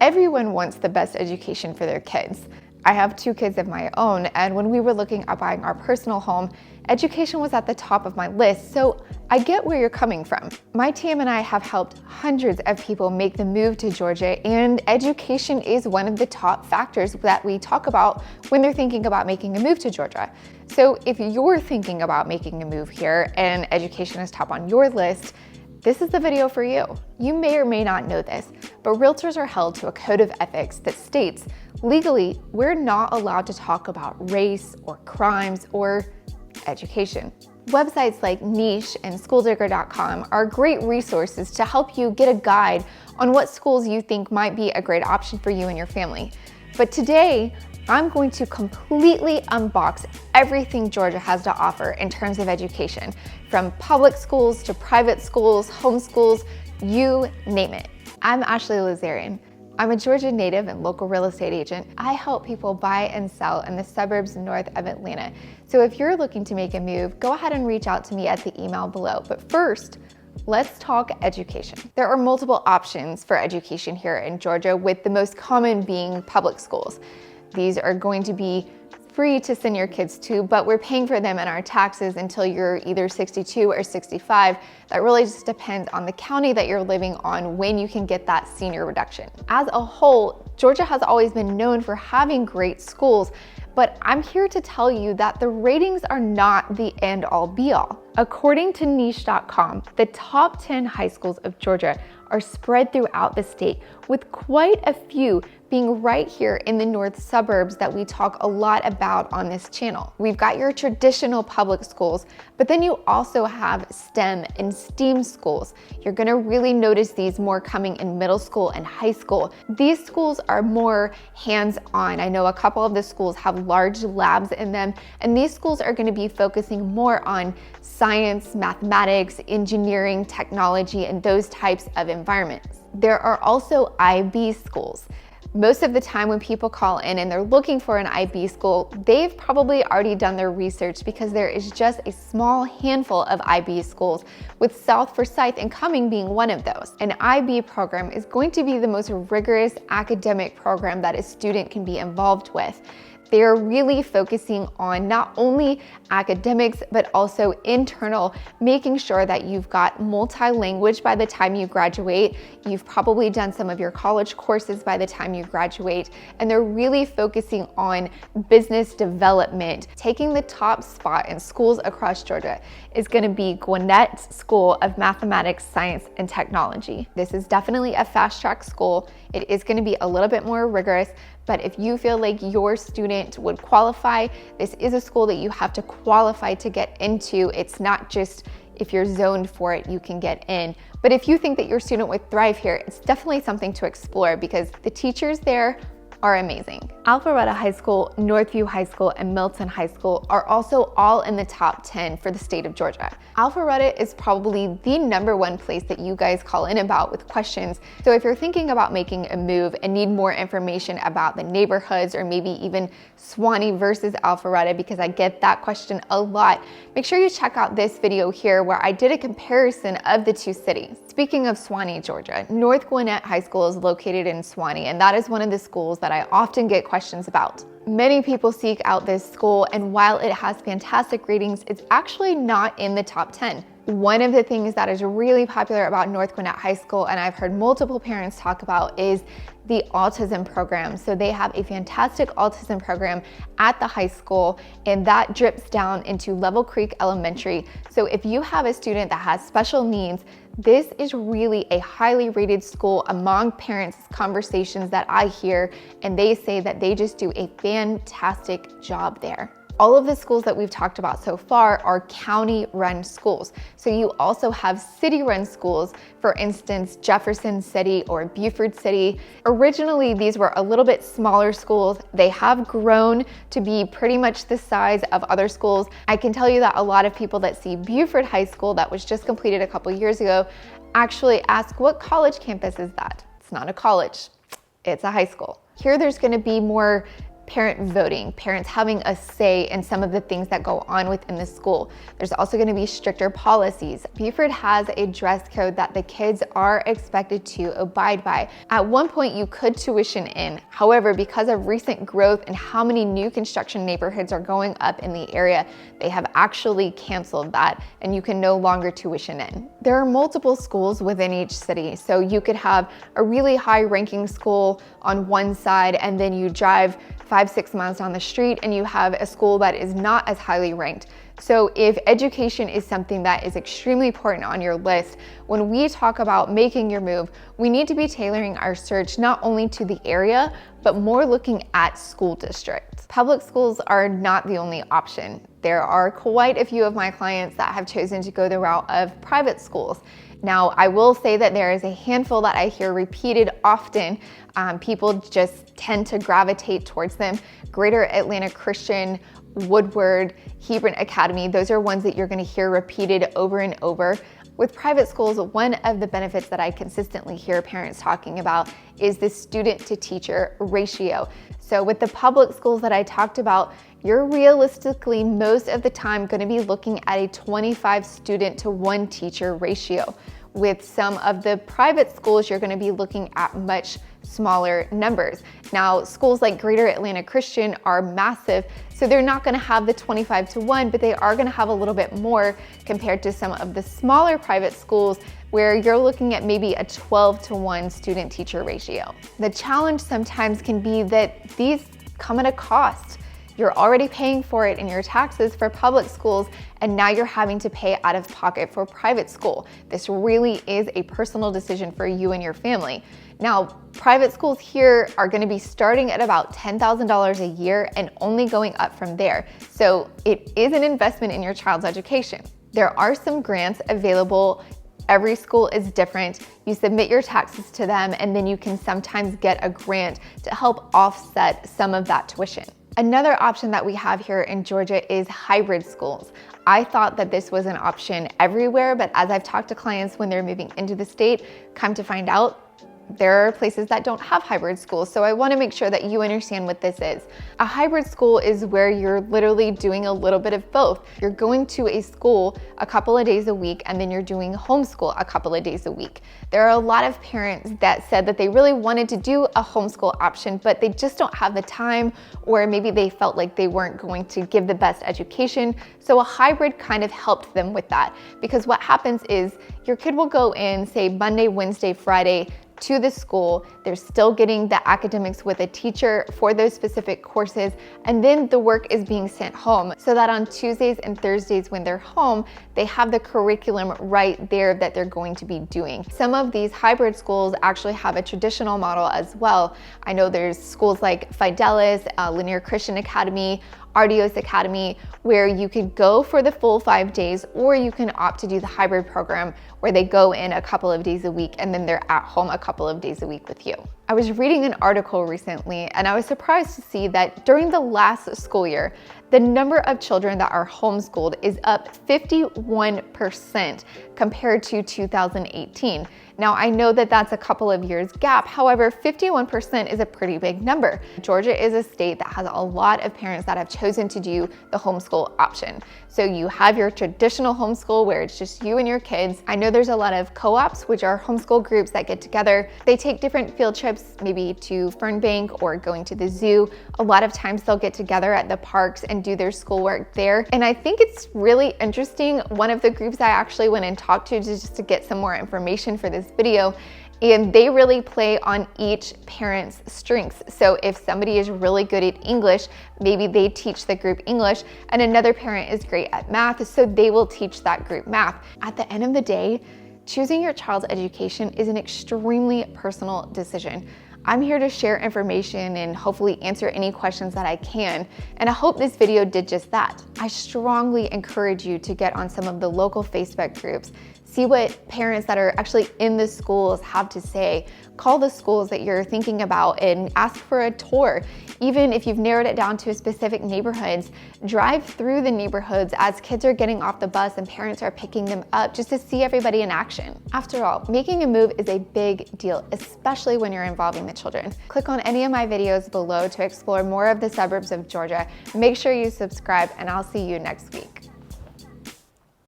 Everyone wants the best education for their kids. I have 2 kids of my own, and when we were looking at buying our personal home, education was at the top of my list, so I get where you're coming from. My team and I have helped hundreds of people make the move to Georgia, and education is one of the top factors that we talk about when they're thinking about making a move to Georgia. So if you're thinking about making a move here and education is top on your list, this is the video for you. You may or may not know this, but realtors are held to a code of ethics that states legally we're not allowed to talk about race or crimes or education. Websites like Niche and schooldigger.com are great resources to help you get a guide on what schools you think might be a great option for you and your family. But today, I'm going to completely unbox everything Georgia has to offer in terms of education, from public schools to private schools, homeschools, you name it. I'm Ashley Lazarian. I'm a Georgia native and local real estate agent. I help people buy and sell in the suburbs north of Atlanta. So if you're looking to make a move, go ahead and reach out to me at the email below. But first, let's talk education. There are multiple options for education here in Georgia, with the most common being public schools. These are going to be free to send your kids to, but we're paying for them in our taxes until you're either 62 or 65. That really just depends on the county that you're living on when you can get that senior reduction. As a whole, Georgia has always been known for having great schools, but I'm here to tell you that the ratings are not the end all be all. According to niche.com, the top 10 high schools of Georgia are spread throughout the state, with quite a few being right here in the north suburbs that we talk a lot about on this channel. We've got your traditional public schools, but then you also have STEM and STEAM schools. You're gonna really notice these more coming in middle school and high school. These schools are more hands-on. I know a couple of the schools have large labs in them, and these schools are gonna be focusing more on science, mathematics, engineering, technology, and those types of environments. There are also IB schools. Most of the time when people call in and they're looking for an IB school, they've probably already done their research, because there is just a small handful of IB schools, with South Forsyth and Cumming being one of those. An IB program is going to be the most rigorous academic program that a student can be involved with. They're really focusing on not only academics, but also internal, making sure that you've got multi-language by the time you graduate. You've probably done some of your college courses by the time you graduate, and they're really focusing on business development. Taking the top spot in schools across Georgia is gonna be Gwinnett School of Mathematics, Science, and Technology. This is definitely a fast-track school. It is gonna be a little bit more rigorous, but if you feel like your student would qualify, this is a school that you have to qualify to get into. It's not just if you're zoned for it, you can get in. But if you think that your student would thrive here, it's definitely something to explore, because the teachers there are amazing. Alpharetta High School, Northview High School, and Milton High School are also all in the top 10 for the state of Georgia. Alpharetta is probably the #1 place that you guys call in about with questions. So if you're thinking about making a move and need more information about the neighborhoods, or maybe even Suwanee versus Alpharetta, because I get that question a lot, make sure you check out this video here where I did a comparison of the 2 cities. Speaking of Suwanee, Georgia, North Gwinnett High School is located in Suwanee, and that is one of the schools that I often get questions about. Many people seek out this school, and while it has fantastic ratings, it's actually not in the top 10. One of the things that is really popular about North Gwinnett High School, and I've heard multiple parents talk about, is the autism program. So they have a fantastic autism program at the high school, and that drips down into Level Creek Elementary. So if you have a student that has special needs, this is really a highly rated school among parents' conversations that I hear, and they say that they just do a fantastic job there. All of the schools that we've talked about so far are county-run schools. So you also have city-run schools, for instance, Jefferson City or Beaufort City. Originally, these were a little bit smaller schools. They have grown to be pretty much the size of other schools. I can tell you that a lot of people that see Beaufort High School, that was just completed a couple years ago, actually ask, what college campus is that? It's not a college, it's a high school. Here there's gonna be more parent voting, parents having a say in some of the things that go on within the school. There's also going to be stricter policies. Beaufort has a dress code that the kids are expected to abide by. At one point, you could tuition in. However, because of recent growth and how many new construction neighborhoods are going up in the area, they have actually canceled that, and you can no longer tuition in. There are multiple schools within each city, so you could have a really high-ranking school on one side, and then you drive 5-6 miles down the street and you have a school that is not as highly ranked. So if education is something that is extremely important on your list, when we talk about making your move, we need to be tailoring our search not only to the area, but more looking at school districts. Public schools are not the only option. There are quite a few of my clients that have chosen to go the route of private schools. Now, I will say that there is a handful that I hear repeated often. People just tend to gravitate towards them. Greater Atlanta Christian, Woodward, Hebron Academy, those are ones that you're going to hear repeated over and over. With private schools, one of the benefits that I consistently hear parents talking about is the student to teacher ratio. So with the public schools that I talked about, you're realistically most of the time going to be looking at a 25 student to 1 teacher ratio. With some of the private schools, you're going to be looking at much smaller numbers. Now, schools like Greater Atlanta Christian are massive, so they're not going to have the 25 to 1, but they are going to have a little bit more compared to some of the smaller private schools where you're looking at maybe a 12 to 1 student teacher ratio. The challenge sometimes can be that these come at a cost. You're already paying for it in your taxes for public schools, and now you're having to pay out of pocket for private school. This really is a personal decision for you and your family. Now, private schools here are going to be starting at about $10,000 a year and only going up from there. So it is an investment in your child's education. There are some grants available. Every school is different. You submit your taxes to them, and then you can sometimes get a grant to help offset some of that tuition. Another option that we have here in Georgia is hybrid schools. I thought that this was an option everywhere, but as I've talked to clients when they're moving into the state, come to find out, there are places that don't have hybrid schools, so I want to make sure that you understand what this is. A hybrid school is where you're literally doing a little bit of both. You're going to a school a couple of days a week, and then you're doing homeschool a couple of days a week. There are a lot of parents that said that they really wanted to do a homeschool option, but they just don't have the time, or maybe they felt like they weren't going to give the best education. So a hybrid kind of helped them with that, because what happens is your kid will go in, say Monday, Wednesday, Friday, to the school. They're still getting the academics with a teacher for those specific courses, and then the work is being sent home so that on Tuesdays and Thursdays when they're home, they have the curriculum right there that they're going to be doing. Some of these hybrid schools actually have a traditional model as well. I know there's schools like Fidelis, Linear Christian Academy, Ardios Academy, where you could go for the full 5 days, or you can opt to do the hybrid program where they go in a couple of days a week and then they're at home a couple of days a week with you. I was reading an article recently and I was surprised to see that during the last school year, the number of children that are homeschooled is up 51% compared to 2018. Now, I know that that's a couple of years gap. However, 51% is a pretty big number. Georgia is a state that has a lot of parents that have chosen to do the homeschool option. So you have your traditional homeschool where it's just you and your kids. I know there's a lot of co-ops, which are homeschool groups that get together. They take different field trips, maybe to Fernbank or going to the zoo. A lot of times they'll get together at the parks and do their schoolwork there. And I think it's really interesting. One of the groups I actually went and talked to just to get some more information for this video, and they really play on each parent's strengths. So if somebody is really good at English, maybe they teach the group English, and another parent is great at math, so they will teach that group math. At the end of the day, choosing your child's education is an extremely personal decision. I'm here to share information and hopefully answer any questions that I can, and I hope this video did just that. I strongly encourage you to get on some of the local Facebook groups, See what parents that are actually in the schools have to say. Call the schools that you're thinking about and ask for a tour. Even if you've narrowed it down to a specific neighborhoods, drive through the neighborhoods as kids are getting off the bus and parents are picking them up just to see everybody in action. After all, making a move is a big deal, especially when you're involving the children. Click on any of my videos below to explore more of the suburbs of Georgia. Make sure you subscribe, and I'll see you next week.